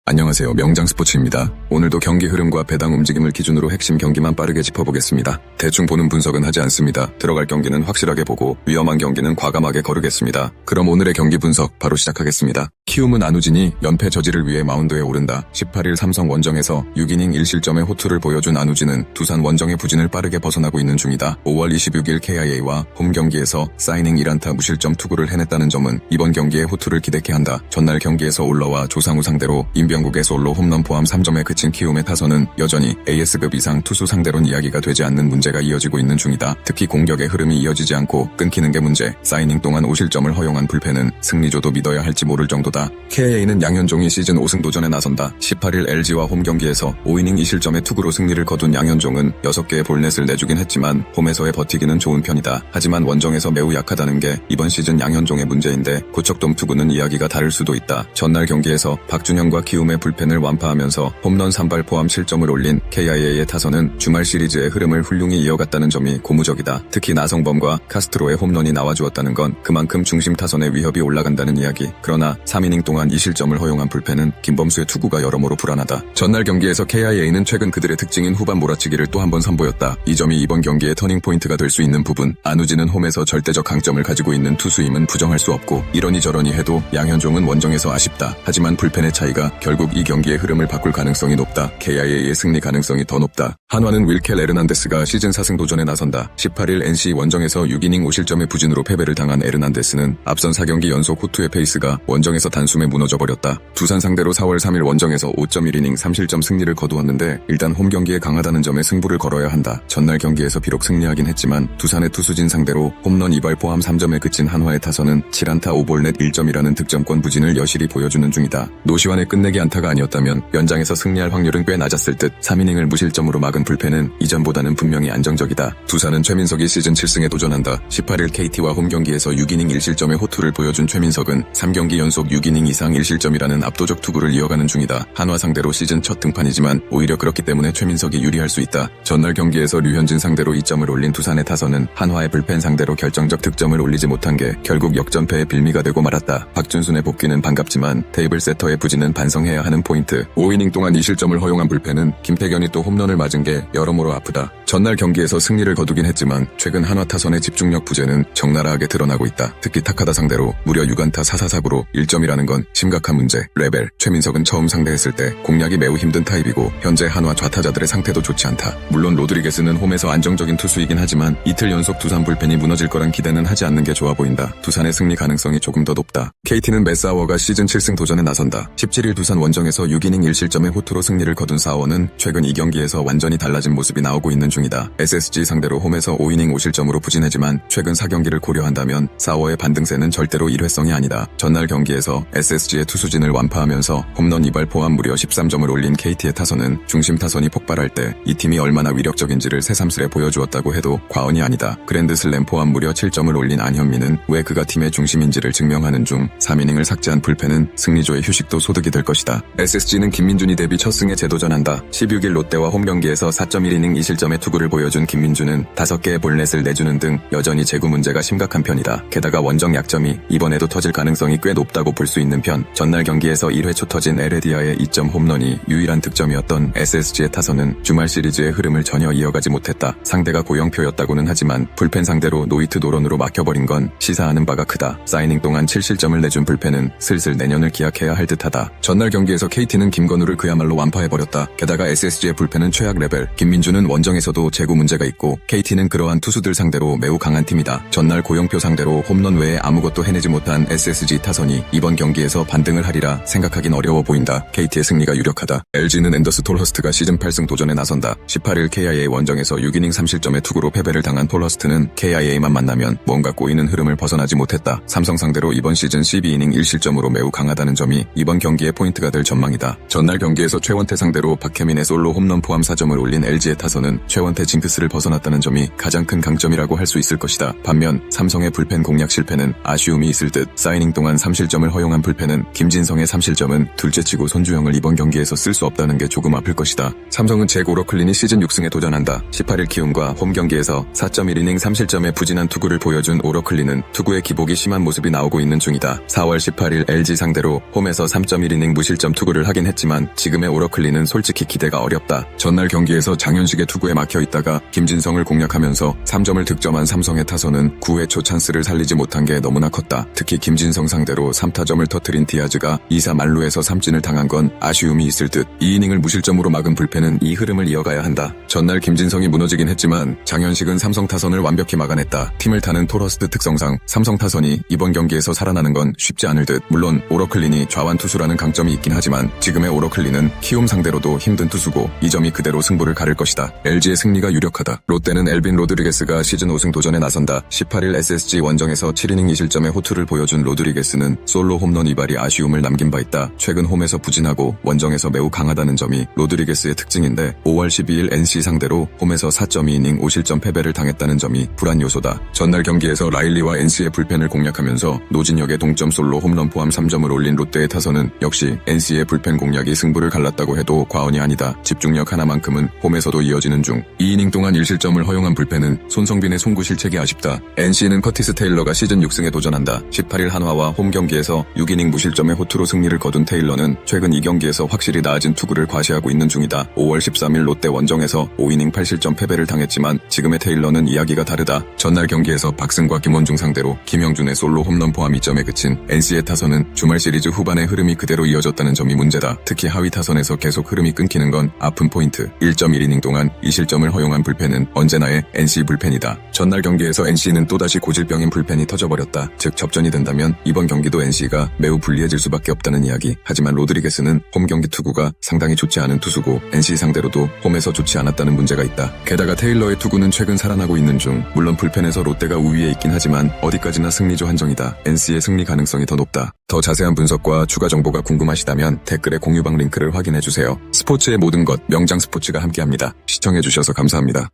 안녕하세요. 명장스포츠입니다. 오늘도 경기 흐름과 배당 움직임을 기준으로 핵심 경기만 빠르게 짚어보겠습니다. 대충 보는 분석은 하지 않습니다. 들어갈 경기는 확실하게 보고 위험한 경기는 과감하게 거르겠습니다. 그럼 오늘의 경기 분석 바로 시작하겠습니다. 키움은 안우진이 연패 저지를 위해 마운드에 오른다. 18일 삼성 원정에서 6이닝 1실점의 호투를 보여준 안우진은 두산 원정의 부진을 빠르게 벗어나고 있는 중이다. 5월 26일 KIA와 홈 경기에서 사이닝 1안타 무실점 투구를 해냈다는 점은 이번 경기에 호투를 기대케 한다. 전날 경기에서 올라와 조상우 상대로 임병국의 솔로 홈런 포함 3점에 그친 키움의 타선은 여전히 AS급 이상 투수 상대론 이야기가 되지 않는 문제가 이어지고 있는 중이다. 특히 공격의 흐름이 이어지지 않고 끊기는 게 문제. 사이닝 동안 5실점을 허용한 불펜은 승리조도 믿어야 할지 모를 정도다. KIA는 양현종이 시즌 5승 도전에 나선다. 18일 LG와 홈 경기에서 5이닝 2실점의 투구로 승리를 거둔 양현종은 6개의 볼넷을 내주긴 했지만 홈에서의 버티기는 좋은 편이다. 하지만 원정에서 매우 약하다는 게 이번 시즌 양현종의 문제인데 고척돔 투구는 이야기가 다를 수도 있다. 전날 경기에서 박준영과 키움의 불펜을 완파하면서 홈런 3발 포함 7점을 올린 KIA의 타선은 주말 시리즈의 흐름을 훌륭히 이어갔다는 점이 고무적이다. 특히 나성범과 카스트로의 홈런이 나와주었다는 건 그만큼 중심 타선의 위협이 올라간다는 이야기. 그러나 3이닝 동안 2실점을 허용한 불펜은 김범수의 투구가 여러모로 불안하다. 전날 경기에서 KIA는 최근 그들의 특징인 후반 몰아치기를 또 한 번 선보였다. 이 점이 이번 경기의 터닝포인트가 될 수 있는 부분. 안우진은 홈에서 절대적 강점을 가지고 있는 투수임은 부정할 수 없고 이러니 저러니 해도 양현종은 원정에서 아쉽다. 하지만 불펜의 차이가 결국 이 경기의 흐름을 바꿀 가능성이 높다. KIA의 승리 가능성이 더 높다. 한화는 윌켈 에르난데스가 시즌 4승 도전에 나선다. 18일 NC 원정에서 6이닝 5실점의 부진으로 패배를 당한 에르난데스는 앞선 4경기 연속 호투의 페이스가 원정에서 단숨에 무너져버렸다. 두산 상대로 4월 3일 원정에서 5.1이닝 3실점 승리를 거두었는데 일단 홈 경기에 강하다는 점에 승부를 걸어야 한다. 전날 경기에서 비록 승리하긴 했지만 두산의 투수진 상대로 홈런 2발 포함 3점에 그친 한화의 타선은 7안타 5볼넷 1점이라는 득점권 부진을 여실히 보여주는 중이다. 노시환의 끝내기 안타가 아니었다면 연장에서 승리할 확률은 꽤 낮았을 듯. 3이닝을 무실점으로 막은 불펜은 이전보다는 분명히 안정적이다. 두산은 최민석이 시즌 7승에 도전한다. 18일 KT와 홈 경기에서 6이닝 1실점의 호투를 보여준 최민석은 3경기 연속 6이닝 이상 1실점이라는 압도적 투구를 이어가는 중이다. 한화 상대로 시즌 첫 등판이지만 오히려 그렇기 때문에 최민석이 유리할 수 있다. 전날 경기에서 류현진 상대로 2점을 올린 두산의 타선은 한화의 불펜 상대로 결정적 득점을 올리지 못한 게 결국 역전패의 빌미가 되고 말았다. 박준순의 복귀는 반갑지만 테이블 세터의 부진은 반성해야 하는 포인트. 5이닝 동안 2실점을 허용한 불펜은 김태견이 또 홈런을 맞은 게 여러모로 아프다. 전날 경기에서 승리를 거두긴 했지만 최근 한화 타선의 집중력 부재는 적나라하게 드러나고 있다. 특히 타카다 상대로 무려 6안타 4사사구로 1점이라는 건 심각한 문제. 레벨, 최민석은 처음 상대했을 때 공략이 매우 힘든 타입이고 현재 한화 좌타자들의 상태도 좋지 않다. 물론 로드리게스는 홈에서 안정적인 투수이긴 하지만 이틀 연속 두산 불펜이 무너질 거란 기대는 하지 않는 게 좋아 보인다. 두산의 승리 가능성이 조금 더 높다. KT는 메스아워가 시즌 7승 도전에 나선다. 17일 두산 원정에서 6이닝 1실점의 호투로 승리를 거둔 사워는 최근 2경기에서 완전히 달라진 모습이 나오고 있는 중이다. SSG 상대로 홈에서 5이닝 5실점으로 부진하지만 최근 4경기를 고려한다면 사워의 반등세는 절대로 일회성이 아니다. 전날 경기에서 SSG의 투수진을 완파하면서 홈런 2발 포함 무려 13점을 올린 KT의 타선은 중심 타선이 폭발할 때 이 팀이 얼마나 위력적인지를 새삼스레 보여주었다고 해도 과언이 아니다. 그랜드슬램 포함 무려 7점을 올린 안현민은 왜 그가 팀의 중심인지를 증명하는 중 3이닝을 삭제한 불펜은 승리조의 휴식도 소득이 될 것이다. SSG는 김민준이 데뷔 첫 승에 재도전한다. 16일 롯데와 홈 경기에서 4.1이닝 2실점의 투구를 보여준 김민준은 5개의 볼넷을 내주는 등 여전히 제구 문제가 심각한 편이다. 게다가 원정 약점이 이번에도 터질 가능성이 꽤 높다고 볼 수 있는 편. 전날 경기에서 1회 초 터진 에레디아의 2점 홈런이 유일한 득점이었던 SSG의 타선은 주말 시리즈의 흐름을 전혀 이어가지 못했다. 상대가 고영표였다고는 하지만 불펜 상대로 노히트 노런으로 막혀버린 건 시사하는 바가 크다. 사이닝 동안 7실점을 내준 불펜은 슬슬 내년을 기약해야 할 듯하다. 전날 경기에서 KT는 김건우를 그야말로 완파해버렸다. 게다가 SSG의 불펜은 최악 레벨. 김민준은 원정에서도 제구 문제가 있고 KT는 그러한 투수들 상대로 매우 강한 팀이다. 전날 고영표 상대로 홈런 외에 아무것도 해내지 못한 SSG 타선이 이번 경기에서 반등을 하리라 생각하긴 어려워 보인다. KT의 승리가 유력하다. LG는 앤더스 톨허스트가 시즌 8승 도전에 나선다. 18일 KIA 원정에서 6이닝 3실점의 투구로 패배를 당한 톨허스트는 KIA만 만나면 뭔가 꼬이는 흐름을 벗어나지 못했다. 삼성 상대로 이번 시즌 12이닝 1실점으로 매우 강하다는 점이 이번 경기의 포인트가 될 전망이다. 전날 경기에서 최원태 상대로 박혜민의 솔로 홈런 포함 4점을 올린 LG의 타선은 최원태 징크스를 벗어났다는 점이 가장 큰 강점이라고 할 수 있을 것이다. 반면 삼성의 불펜 공략 실패는 아쉬움이 있을 듯. 사이닝 동안 3실점을 허용한 불펜은 김진성의 3실점은 둘째치고 손주영을 이번 경기에서 쓸 수 없다는 게 조금 아플 것이다. 삼성은 잭 오러클린이 시즌 6승에 도전한다. 18일 키움과 홈 경기에서 4.1이닝 3실점의 부진한 투구를 보여준 오러클린은 투구의 기복이 심한 모습이 나오고 있는 중이다. 4월 18일 LG 상대로 홈에서 3.1이닝 무실 무실점 투구를 하긴 했지만 지금의 오러클리는 솔직히 기대가 어렵다. 전날 경기에서 장현식의 투구에 막혀있다가 김진성을 공략하면서 3점을 득점한 삼성의 타선은 9회 초 찬스를 살리지 못한 게 너무나 컸다. 특히 김진성 상대로 3타점을 터뜨린 디아즈가 2사 만루에서 삼진을 당한 건 아쉬움이 있을 듯. 2이닝을 무실점으로 막은 불펜은 이 흐름을 이어가야 한다. 전날 김진성이 무너지긴 했지만 장현식은 삼성 타선을 완벽히 막아냈다. 팀을 타는 토러스트 특성상 삼성 타선이 이번 경기에서 살아나는 건 쉽지 않을 듯. 물론 오러클린이 좌완 투수라는 강점이 있긴 하지만 지금의 오러클린은 키움 상대로도 힘든 투수고 이 점이 그대로 승부를 가를 것이다. LG의 승리가 유력하다. 롯데는 엘빈 로드리게스가 시즌 5승 도전에 나선다. 18일 SSG 원정에서 7이닝 2실점의 호투를 보여준 로드리게스는 솔로 홈런 이발이 아쉬움을 남긴 바 있다. 최근 홈에서 부진하고 원정에서 매우 강하다는 점이 로드리게스의 특징인데 5월 12일 NC 상대로 홈에서 4.2이닝 5실점 패배를 당했다는 점이 불안 요소다. 전날 경기에서 라일리와 NC의 불펜을 공략하면서 노진혁의 동점 솔로 홈런 포함 3점을 올린 롯데의 타선은 역시 NC의 불펜 공략이 승부를 갈랐다고 해도 과언이 아니다. 집중력 하나만큼은 홈에서도 이어지는 중 2이닝 동안 1실점을 허용한 불펜은 손성빈의 송구 실책이 아쉽다. NC는 커티스 테일러가 시즌 6승에 도전한다. 18일 한화와 홈 경기에서 6이닝 무실점의 호투로 승리를 거둔 테일러는 최근 이 경기에서 확실히 나아진 투구를 과시하고 있는 중이다. 5월 13일 롯데 원정에서 5이닝 8실점 패배를 당했지만 지금의 테일러는 이야기가 다르다. 전날 경기에서 박승과 김원중 상대로 김영준의 솔로 홈런 포함 2점에 그친 NC의 타선은 주말 시리즈 후반의 흐름이 그대로 이어졌다는 점이 문제다. 특히 하위 타선에서 계속 흐름이 끊기는 건 아픈 포인트. 1.1이닝 동안 2실점을 허용한 불펜은 언제나의 NC 불펜이다. 전날 경기에서 NC는 또다시 고질병인 불펜이 터져버렸다. 즉 접전이 된다면 이번 경기도 NC가 매우 불리해질 수밖에 없다는 이야기. 하지만 로드리게스는 홈 경기 투구가 상당히 좋지 않은 투수고 NC 상대로도 홈에서 좋지 않았다는 문제가 있다. 게다가 테일러의 투구는 최근 살아나고 있는 중. 물론 불펜에서 롯데가 우위에 있긴 하지만 어디까지나 승리조 한정이다. NC의 승리 가능성이 더 높다. 더 자세한 분석과 추가 정보가 궁금하시다면 댓글에 공유방 링크를 확인해주세요. 스포츠의 모든 것 명장 스포츠가 함께합니다. 시청해주셔서 감사합니다.